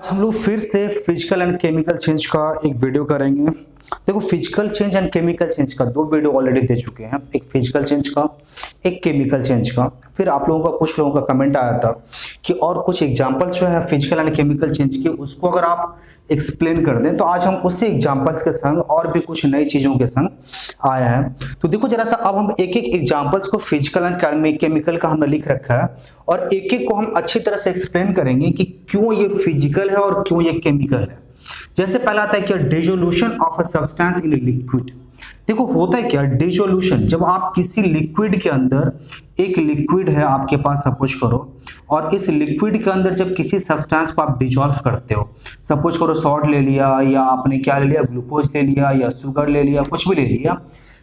हम लोग फिर से फिजिकल एंड केमिकल चेंज का एक वीडियो करेंगे। देखो, physical change and chemical change का दो वीडियो ऑलरेडी दे चुके हैं, एक फिजिकल चेंज का, एक केमिकल चेंज का। फिर आप लोगों का कुछ लोगों का कमेंट आया था कि और कुछ एग्जांपल्स जो है फिजिकल एंड केमिकल चेंज के, उसको अगर आप एक्सप्लेन कर दें। तो आज हम उसी एग्जांपल्स के संग और भी कुछ नई चीजों के संग आया है। तो देखो जरा सा, अब हम एक एक एग्जांपल्स को फिजिकल एंड केमिकल का हमने लिख रखा है और एक एक को हम अच्छी तरह से एक्सप्लेन करेंगे कि क्यों ये फिजिकल है और क्यों ये केमिकल है। जैसे पहला आता है क्या, dissolution of a substance in liquid. देखो होता है क्या डिसोल्यूशन, जब आप किसी लिक्विड के अंदर, एक लिक्विड है आपके पास सपोज करो, और इस लिक्विड के अंदर जब किसी सब्सटेंस को आप डिसॉल्व करते हो, सपोज करो सॉल्ट ले लिया या आपने क्या ले लिया, ग्लूकोज ले लिया या शुगर ले लिया, कुछ भी ले लिया।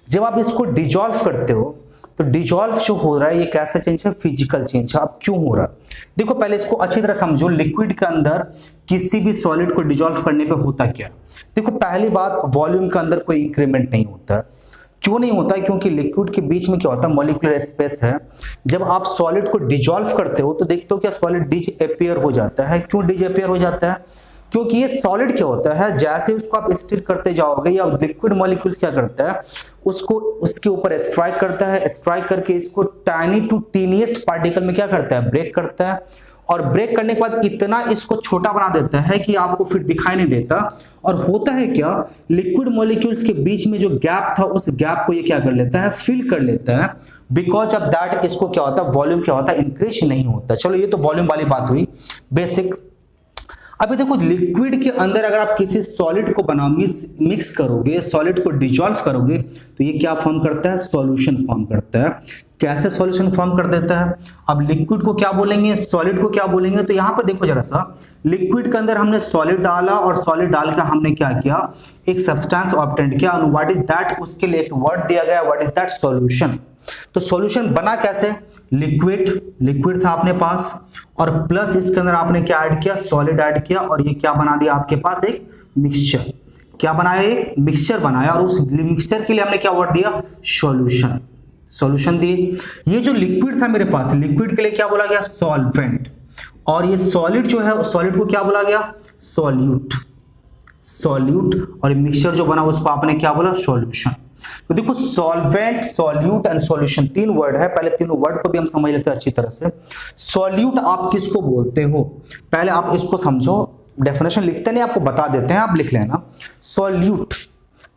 जब आप इसको डिसॉल्व करते हो तो डिसॉल्व जो हो रहा है ये कैसा चेंज है, फिजिकल चेंज है। अब क्यों हो रहा है, देखो पहले इसको अच्छी तरह समझो। लिक्विड के अंदर किसी भी सॉलिड को डिसॉल्व करने पे होता क्या, देखो पहली बात, वॉल्यूम के अंदर कोई इंक्रीमेंट नहीं होता है। क्यों नहीं होता है, क्योंकि लिक्विड के बीच में क्या होता है, मॉलिक्यूलर स्पेस है। जब आप सॉलिड को डिसॉल्व करते हो तो देखते हो क्या, सॉलिड डिसअपीयर हो जाता है। क्यों डिसअपीयर हो जाता है, क्योंकि ये सॉलिड क्या होता है, जैसे उसको आप स्टिर करते जाओगे या लिक्विड मॉलिक्यूल्स क्या करता है, उसको उसके ऊपर स्ट्राइक करता है, स्ट्राइक करके इसको टाइनी टू टीनिएस्ट पार्टिकल में क्या करता है, ब्रेक करता है। और ब्रेक करने के बाद इतना इसको छोटा बना देता है कि आपको फिर दिखाई नहीं देता। और होता है क्या, लिक्विड मॉलिक्यूल्स के बीच में जो गैप था उस गैप को ये क्या कर लेता है, फिल कर लेता है। बिकॉज ऑफ दैट इसको क्या होता है, वॉल्यूम क्या होता है, इंक्रीज नहीं होता। चलो ये तो वॉल्यूम वाली बात हुई बेसिक। अभी देखो, लिक्विड के अंदर अगर आप किसी सॉलिड को बनाओ, मिक्स करोगे, सॉलिड को डिसॉल्व करोगे, तो ये क्या फॉर्म करता है, सॉल्यूशन फॉर्म करता है। कैसे सॉल्यूशन फॉर्म कर देता है, अब लिक्विड को क्या बोलेंगे, सॉलिड को क्या बोलेंगे। तो यहां पर देखो जरा सा, लिक्विड के अंदर हमने सॉलिड डाला और सॉलिड डाल के हमने क्या किया, एक सब्सटेंस ऑब्टेंड किया। और व्हाट इज दैट, उसके लिए एक वर्ड दिया गया, व्हाट इज दैट, सॉल्यूशन। तो सॉल्यूशन बना कैसे, लिक्विड था अपने पास और प्लस इसके अंदर आपने क्या ऐड किया, सॉलिड ऐड किया, और ये क्या बना दिया आपके पास, एक मिक्सचर। क्या बनाया, एक मिक्सचर बनाया, और उस मिक्सचर के लिए हमने क्या वर्ड दिया, सॉल्यूशन। सॉल्यूशन दिए। ये जो लिक्विड था मेरे पास, लिक्विड के लिए क्या बोला गया, सॉल्वेंट। और ये सॉलिड जो है, सॉलिड को क्या बोला गया, सॉल्यूट। और मिक्सचर जो बना उसको आपने क्या बोला, सॉल्यूशन। तो देखो, सॉल्वेंट, सॉल्यूट एंड सॉल्यूशन तीन वर्ड है। पहले तीनों वर्ड को भी हम समझ लेते हैं अच्छी तरह से। सॉल्यूट आप किसको बोलते हो, पहले आप इसको समझो। डेफिनेशन लिखते नहीं, आपको बता देते हैं, आप लिख लेना। Solute,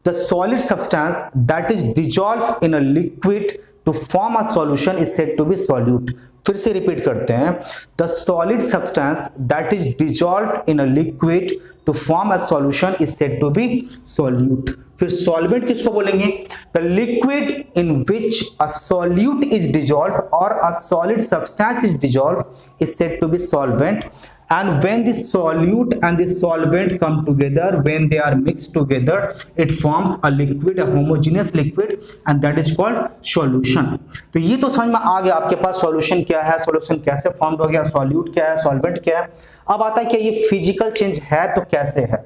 the solid substance that is dissolved in a liquid to form a solution is said to be solute। फिर से रिपीट करते हैं, the solid substance that is dissolved in a liquid to form a solution is said to be solute। फिर solvent किसको बोलेंगे, the liquid in which a solute is dissolved or a solid substance is dissolved is said to be solvent। And when the solute and the solvent come together, when they are mixed together, it forms a liquid, a homogeneous liquid, and that is called solution। तो ये तो समझ में आ गया आपके पास, solution क्या है, solution कैसे फॉर्म हो गया, सॉल्यूट क्या है, सॉल्वेंट क्या है। अब आता है कि ये फिजिकल चेंज है तो कैसे है।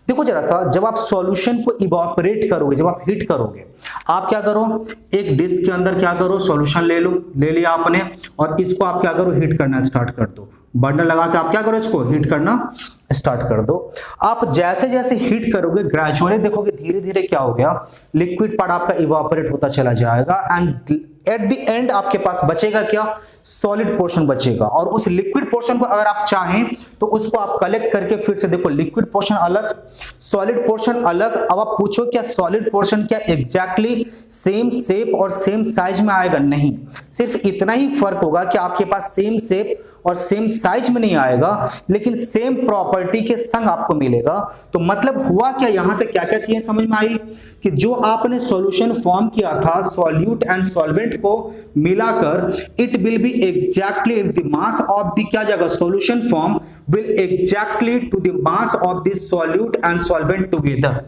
देखो जरा सा, जब आप सॉल्यूशन को इवापोरेट करोगे, जब आप हीट करोगे, आप क्या करो, एक डिस्क के अंदर क्या करो, सॉल्यूशन ले लो, ले लिया आपने, और इसको आप क्या करो, हीट करना स्टार्ट कर दो। बर्नर लगा के आप क्या करो, इसको हीट करना स्टार्ट कर दो। आप जैसे जैसे हीट करोगे, ग्रेजुअली देखोगे धीरे धीरे क्या हो गया, लिक्विड पार्ट आपका इवापोरेट होता चला जाएगा। एंड एट द एंड आपके पास बचेगा क्या, सॉलिड पोर्शन बचेगा। और उस लिक्विड पोर्शन को अगर आप चाहें तो उसको आप कलेक्ट करके फिर से देखो, लिक्विड पोर्शन अलग, सॉलिड पोर्शन अलग। अब आप पूछो क्या सॉलिड पोर्शन क्या एग्जैक्टली सेम शेप और सेम साइज में आएगा, नहीं। सिर्फ इतना ही फर्क होगा कि आपके पास सेम शेप और सेम साइज में नहीं आएगा, लेकिन सेम प्रॉपर्टी के संग आपको मिलेगा। तो मतलब हुआ क्या, यहां से क्या क्या चीजें समझ में आई, कि जो आपने सॉल्यूशन फॉर्म किया था, सॉल्यूट एंड सॉल्वेंट को मिलाकर, it will be exactly the mass of the क्या जगह, solution form will exactly to the mass of the solute and solvent together.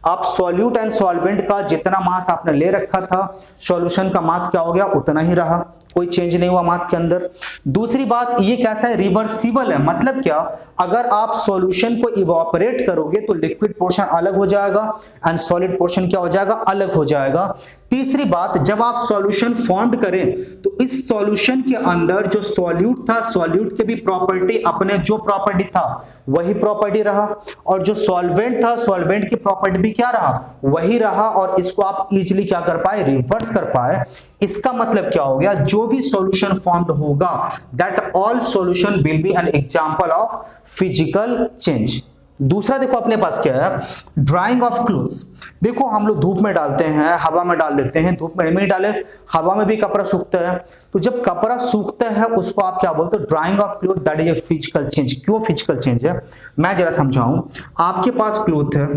आप सॉल्यूट एंड सॉल्वेंट का जितना मास आपने ले रखा था, सॉल्यूशन का मास क्या हो गया, उतना ही रहा। कोई चेंज नहीं हुआ मास के अंदर। दूसरी बात, ये कैसा है, रिवर्सिबल है, मतलब क्या, अगर आप सॉल्यूशन को इवापोरेट करोगे तो लिक्विड पोर्शन अलग हो जाएगा एंड सॉलिड पोर्शन क्या हो जाएगा, अलग हो जाएगा। तीसरी बात, जब आप सॉल्यूशन फॉर्म करें तो इस सॉल्यूशन के अंदर जो सॉल्यूट था, सॉल्यूट के भी प्रॉपर्टी अपने जो प्रॉपर्टी था वही प्रॉपर्टी रहा, और जो सॉल्वेंट था, सॉल्वेंट की प्रॉपर्टी भी क्या रहा, वही रहा, और इसको आप इजीली क्या कर पाए, रिवर्स कर पाए। इसका मतलब क्या हो गया, जो भी सॉल्यूशन फॉर्म्ड होगा that all solution will be an example of physical change. दूसरा देखो अपने पास क्या है, ड्राइंग ऑफ क्लोथ्स। देखो हम लोग धूप में डालते हैं, हवा में डाल देते हैं, धूप में नहीं डाले, हवा में भी कपड़ा सूखता है। तो जब कपड़ा सूखता है उसको आप क्या बोलते हो, drying of cloth, that is a physical change. क्यों फिजिकल चेंज है, मैं जरा समझाऊं। आपके पास क्लोथ है,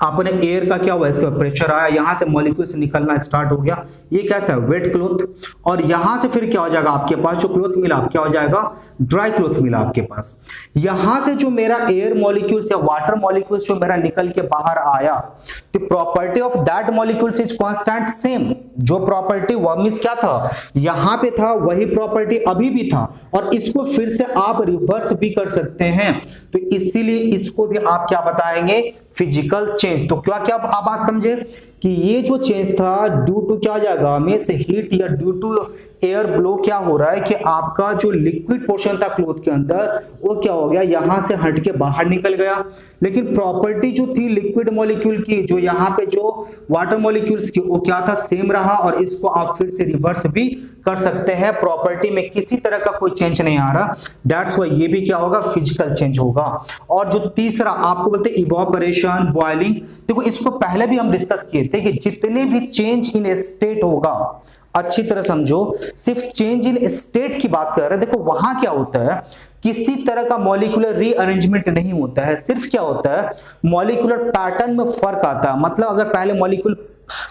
आपने एयर का क्या हुआ, इसका प्रेशर आया, यहां से मॉलिक्यूल से निकलना स्टार्ट हो गया, ये कैसा है, वेट क्लोथ, और यहां से फिर क्या हो जाएगा, आपके पास जो क्लोथ मिला क्या हो जाएगा, ड्राई क्लोथ मिला आपके पास। यहां से जो मेरा एयर मॉलिक्यूल्स या वाटर मॉलिक्यूल्स जो मेरा निकल के बाहर आया, the property of that molecules is constant same. जो प्रॉपर्टी वर्मिस क्या था, यहां पे था, वही प्रॉपर्टी अभी भी था, और इसको फिर से आप रिवर्स भी कर सकते हैं। तो इसीलिए इसको भी आप क्या बताएंगे, फिजिकल चेंज। तो क्या क्या आप बात समझे कि ये जो चेंज था ड्यू टू क्या हो जाएगा, में से हीट या ड्यू टू एयर ब्लो क्या हो रहा है कि आपका जो लिक्विड पोर्शन था क्लोथ के अंदर वो क्या हो गया, यहां से हट के बाहर निकल गया। लेकिन प्रॉपर्टी जो थी लिक्विड मॉलिक्यूल की, जो यहां पे जो वाटर मॉलिक्यूल्स की, वो क्या था, सेम रहा, और इसको आप फिर से रिवर्स भी कर सकते हैं। प्रॉपर्टी में किसी तरह का कोई चेंज नहीं आ रहा, दैट्स व्हाई ये भी क्या होगा, फिजिकल चेंज होगा। और जो तीसरा आपको बोलते हैं इवोपरेशन, बॉइलिंग। देखो इसको पहले भी हम डिस्कस किए थे कि जितने भी चेंज इन स्टेट होगा, अच्छी तरह समझो, सिर्फ चेंज इन स्टेट की बात कर रहे हैं। देखो वहां क्या होता है, किसी तरह का मॉलिक्यूलर रीअरेंजमेंट नहीं होता है, सिर्फ क्या होता है, मॉलिक्यूलर पैटर्न में फर्क आता है। मतलब अगर पहले मॉलिक्यूल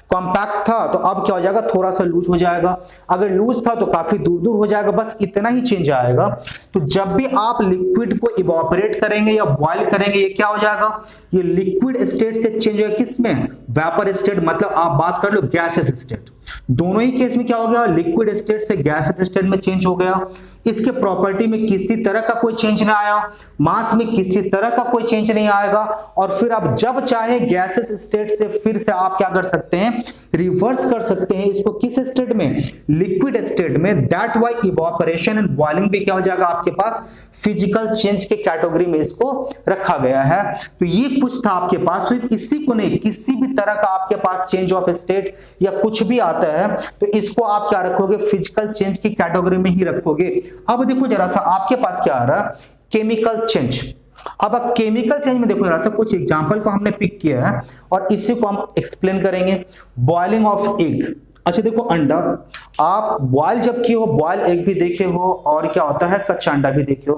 कॉम्पैक्ट था तो अब क्या हो जाएगा, थोड़ा सा लूज हो जाएगा, अगर लूज था तो काफी दूर दूर हो जाएगा, बस इतना ही चेंज आएगा। तो जब भी आप लिक्विड को इवोपरेट करेंगे या बॉयल करेंगे, ये क्या हो जाएगा, ये लिक्विड स्टेट से चेंज होगा, किसमें, वेपर स्टेट, मतलब आप बात कर लो गैसेस स्टेट। दोनों ही केस में क्या हो गया, लिक्विड स्टेट से गैसेस स्टेट में चेंज हो गया। इसके प्रॉपर्टी में किसी तरह का कोई चेंज नहीं आया, मास में किसी तरह का कोई चेंज नहीं आएगा, और फिर आप जब चाहे गैसेस स्टेट से फिर से आप क्या कर सकते हैं, रिवर्स कर सकते हैं इसको, किस स्टेट में, लिक्विड स्टेट में। That why evaporation and boiling भी क्या हो जाएगा आपके पास, फिजिकल चेंज के कैटेगरी में इसको रखा गया है। तो ये कुछ था आपके पास, सिर्फ इसी को नहीं, किसी भी तरह का आपके पास चेंज ऑफ स्टेट या कुछ भी आता है तो इसको आप क्या रखोगे, फिजिकल चेंज की कैटेगरी में ही रखोगे। अब देखो जरा सा आपके पास क्या आ रहा है, केमिकल चेंज। अब केमिकल चेंज में देखो जरा सा कुछ एग्जांपल को हमने पिक किया है और इसी को हम एक्सप्लेन करेंगे। Boiling of egg. अच्छा देखो अंडा, आप बॉयल जब किए हो, बॉयल एग भी देखे हो, और क्या होता है, कच्चा अंडा भी देखे हो।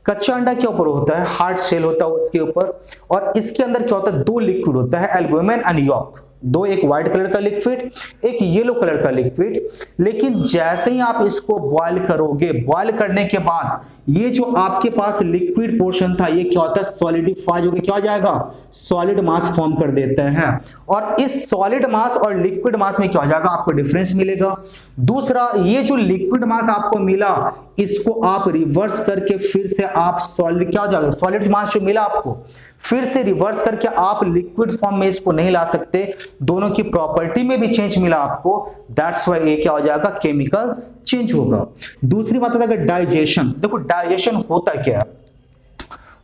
कच्चा अंडा के ऊपर होता है हार्ड शेल होता है उसके ऊपर, और इसके अंदर क्या होता है, दो लिक्विड होता है, एल्बुमिन एंड यॉक। दो, एक व्हाइट कलर का लिक्विड, एक येलो कलर का लिक्विड। लेकिन जैसे ही आप इसको बॉयल करोगे, बॉयल करने के बाद ये जो आपके पास लिक्विड पोर्शन था ये क्या होता है, सॉलिडिफाई होकर क्या हो जाएगा, सॉलिड मास फॉर्म कर देते हैं। और इस सॉलिड मास और लिक्विड मास में क्या हो जाएगा, आपको डिफरेंस मिलेगा। दूसरा, ये जो लिक्विड मास आपको मिला इसको आप रिवर्स करके फिर से आप सॉलिड क्या हो जाएगा, सॉलिड मास जो मिला आपको फिर से रिवर्स करके आप लिक्विड फॉर्म में इसको नहीं ला सकते, दोनों की प्रॉपर्टी में भी चेंज मिला आपको, दैट्स व्हाई ये क्या हो जाएगा, केमिकल चेंज होगा। दूसरी बात है डाइजेशन। देखो डाइजेशन होता क्या है,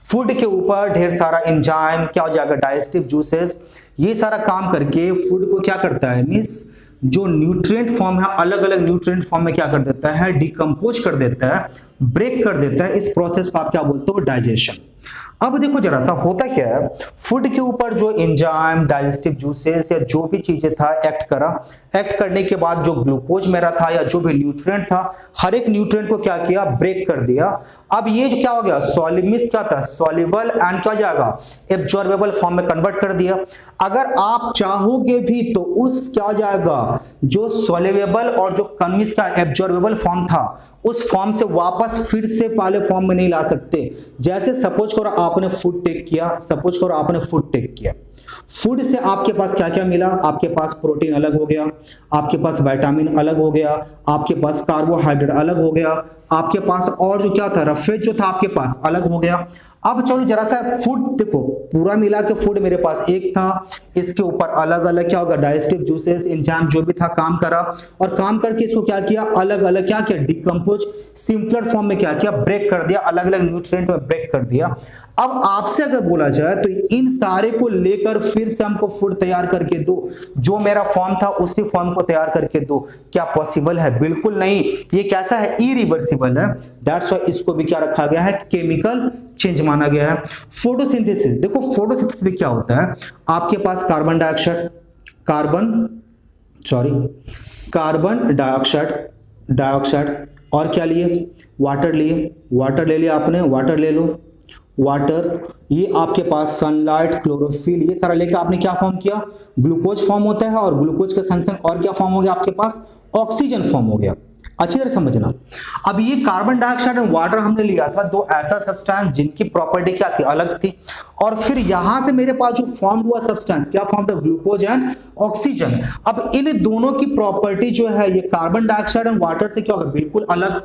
फूड के ऊपर ढेर सारा एंजाइम क्या हो जाएगा, डाइजेस्टिव जूसेस, ये सारा काम करके फूड को क्या करता है, मींस जो न्यूट्रिएंट फॉर्म है अलग अलग न्यूट्रिएंट फॉर्म में क्या कर देता है, डिकम्पोज कर देता है, ब्रेक कर देता है। इस प्रोसेस को आप क्या बोलते हो, डाइजेशन। अब देखो जरा सा होता क्या है, फूड के ऊपर जो एंजाइम, डाइजेस्टिव जूसेस या जो भी चीजें था एक्ट करा, एक्ट करने के बाद जो ग्लूकोज मेरा था या जो भी न्यूट्रिएंट था, हर एक न्यूट्रिएंट को क्या किया, ब्रेक कर दिया। अब ये जो क्या हो गया, सॉलिमिस क्या था, सॉल्युबल एंड क्या हो जाएगा, एब्जॉर्बेबल फॉर्म में कन्वर्ट कर दिया। अगर आप चाहोगे भी तो उस क्या हो जाएगा, जो सॉल्युबल और जो कन्विस का एब्जॉर्बेबल फॉर्म था उस फॉर्म से वापस फिर से पहले फॉर्म में नहीं ला सकते। जैसे सपोज करो आपने फूड टेक किया, सपोज करो आपने फूड टेक किया, फूड से आपके पास क्या क्या मिला, आपके पास प्रोटीन अलग हो गया, आपके पास विटामिन अलग हो गया, आपके पास कार्बोहाइड्रेट अलग हो गया, आपके पास और जो क्या था रफेज जो था आपके पास अलग हो गया। अब चलो जरा सा फूड देखो, पूरा मिला के फूड मेरे पास एक था, इसके ऊपर अलग अलग क्या होगा डाइजेस्टिव जूसेस एंजाइम जो भी था काम करा, और काम करके इसको क्या किया अलग अलग क्या किया डिकम्पोज सिंपलर फॉर्म में क्या किया ब्रेक कर दिया, अलग अलग न्यूट्रिएंट में ब्रेक कर दिया। अब आपसे अगर बोला जाए तो इन सारे को लेकर फिर से हमको फूड तैयार करके दो, जो मेरा फॉर्म था उसी फॉर्म को तैयार करके दो, क्या पॉसिबल है? बिल्कुल नहीं, ये कैसा है इरिवर्सिबल है। दैट्स व्हाई इसको भी क्या रखा गया है केमिकल चेंज माना गया है। फोटोसिंथेसिस, देखो फोटोसिंथेसिस में क्या होता है, आपके पास कार्बन डाइऑक्साइड और क्या लिए वाटर लिए, वाटर ले लिया आपने, वाटर ले लो, वाटर, ये आपके पास सनलाइट क्लोरोफिल ये सारा लेकर आपने क्या फॉर्म किया ग्लूकोज फॉर्म होता है, और ग्लूकोज के संग संग और क्या फॉर्म हो गया आपके पास ऑक्सीजन फॉर्म हो गया। अच्छी तरह समझना। अब ये कार्बन डाइऑक्साइड और वाटर हमने लिया था, दो ऐसा सब्सटेंस जिनकी प्रॉपर्टी क्या थी अलग थी, और फिर यहां से मेरे पास जो फॉर्म हुआ सब्सटेंस क्या फॉर्म था ग्लूकोज एंड ऑक्सीजन। अब इन दोनों की प्रॉपर्टी जो है ये कार्बन डाइऑक्साइड और वाटर से क्या होगा बिल्कुल अलग,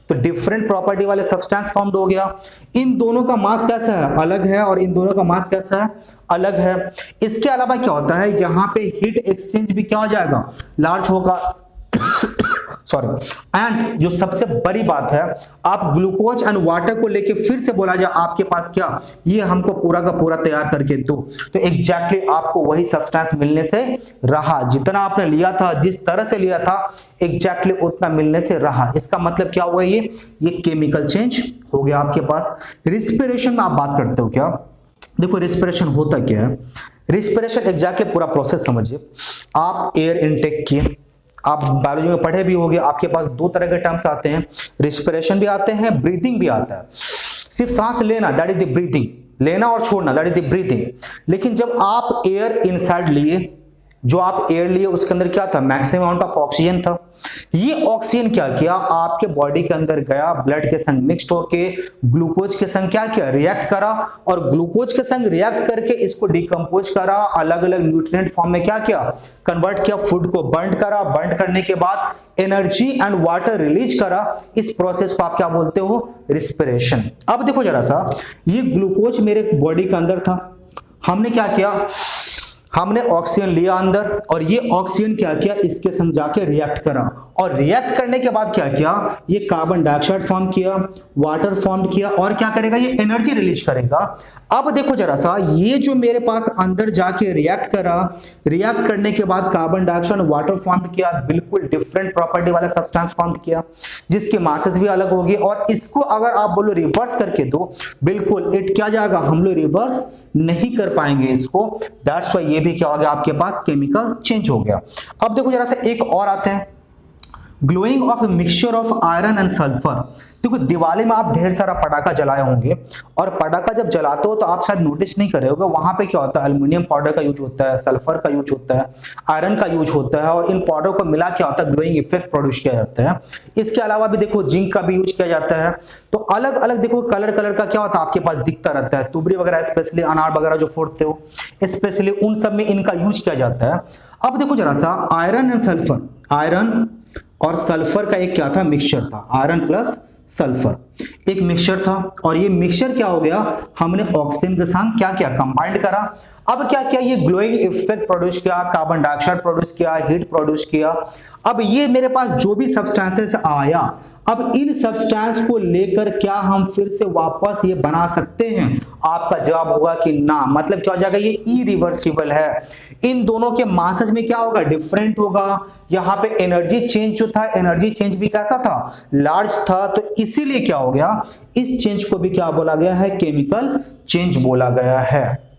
तो डिफरेंट प्रॉपर्टी वाले सब्सटेंस फॉर्म्ड हो गया। इन दोनों का मास कैसा है अलग है, और इन दोनों का मास कैसा है अलग है। इसके अलावा क्या होता है यहाँ पे हीट एक्सचेंज भी क्या हो जाएगा लार्ज होगा सॉरी। एंड जो सबसे बड़ी बात है, आप ग्लूकोज एंड वाटर को लेके फिर से बोला जाए आपके पास क्या ये हमको पूरा का पूरा तैयार करके दो, तो एग्जैक्टली आपको वही सब्सटेंस मिलने से रहा, जितना आपने लिया था जिस तरह से लिया था एग्जैक्टली उतना मिलने से रहा। इसका मतलब क्या हुआ ये केमिकल चेंज हो गया आपके पास। रिस्पिरेशन में आप बात करते हो क्या, देखो रिस्पिरेशन होता क्या है, रिस्पिरेशन एग्जैक्टली पूरा प्रोसेस समझिए। आप एयर इनटेक किए, आप बायोलॉजी में पढ़े भी होंगे, आपके पास दो तरह के टर्म्स आते हैं, रिस्पिरेशन भी आते हैं, ब्रीथिंग भी आता है। सिर्फ सांस लेना दैट इज द ब्रीथिंग, लेना और छोड़ना दैट इज द ब्रीथिंग। लेकिन जब आप एयर इनसाइड लिए, जो आप एयर लिए उसके अंदर क्या था मैक्सिमम अमाउंट ऑफ ऑक्सीजन था, ये ऑक्सीजन क्या किया आपके बॉडी के अंदर गया, ब्लड के संग मिक्स्ड होके ग्लूकोज के संग क्या किया रिएक्ट करा, और ग्लूकोज के संग रिएक्ट करके इसको डिकम्पोज करा, अलग अलग न्यूट्रिएंट फॉर्म में क्या किया कन्वर्ट किया, फूड को बर्न करा, बर्न करने के बाद एनर्जी एंड वाटर रिलीज करा। इस प्रोसेस को आप क्या बोलते हो रिस्पिरेशन। अब देखो जरा सा, ये ग्लूकोज मेरे बॉडी के अंदर था, हमने क्या किया हमने ऑक्सीजन लिया अंदर, और ये ऑक्सीजन क्या किया इसके संग जाके रिएक्ट करा, और रिएक्ट करने के बाद क्या किया ये कार्बन डाइऑक्साइड फॉर्म किया, वाटर फॉर्म किया, और क्या करेगा ये एनर्जी रिलीज करेगा। अब देखो जरा सा, ये जो मेरे पास अंदर जाके रिएक्ट करा, रिएक्ट करने के बाद कार्बन डाइऑक्साइड वाटर फॉर्म किया, बिल्कुल डिफरेंट प्रॉपर्टी वाला सब्सटेंस फॉर्म किया जिसके मासेस भी अलग होगी, और इसको अगर आप बोलो रिवर्स करके दो, बिल्कुल इट क्या जाएगा हम लोग रिवर्स नहीं कर पाएंगे इसको। दैट्स व्हाई ये भी क्या हो गया आपके पास केमिकल चेंज हो गया। अब देखो जरा सा एक और आते हैं, glowing of mixture of iron and sulphur. देखो दिवाली में आप ढेर सारा पटाखा जलाए होंगे, और पटाखा जब जलाते हो तो आप शायद नोटिस नहीं करे होगे, वहां पे क्या होता है एल्युमिनियम पाउडर का यूज होता है, सल्फर का यूज होता है, आयरन का यूज होता है, और इन पाउडर को मिला क्या होता है ग्लोइंग इफेक्ट प्रोड्यूस किया जाता है। इसके अलावा भी देखो जिंक का भी यूज किया जाता है। तो अलग अलग देखो कलर का क्या होता है आपके पास दिखता रहता है, तुबरी वगैरह स्पेशली अनार वगैरह जो फोड़ते हो स्पेशली उन सब में इनका यूज किया जाता है। अब देखो जरा सा आयरन एंड सल्फर, आयरन और सल्फर का एक क्या था मिक्सचर था, आयरन प्लस सल्फर एक मिक्सचर था, और ये मिक्सचर क्या हो गया हमने ऑक्सीजन के साथ क्या किया कंबाइंड करा। अब क्या किया ये ग्लोइंग इफेक्ट प्रोड्यूस किया, कार्बन डाइऑक्साइड प्रोड्यूस किया, हीट प्रोड्यूस किया। अब ये मेरे पास जो भी सब्सटेंसेस आया, अब इन सब्सटेंस को लेकर क्या हम फिर से वापस ये बना सकते हैं? आपका जवाब होगा कि ना, मतलब क्या हो जाएगा ये इरिवर्सिबल है। इन दोनों के मासेस में क्या होगा डिफरेंट होगा, यहाँ पे एनर्जी चेंज जो था एनर्जी चेंज भी कैसा था लार्ज था, तो इसीलिए क्या हो गया इस चेंज को भी क्या बोला गया है केमिकल चेंज बोला गया है।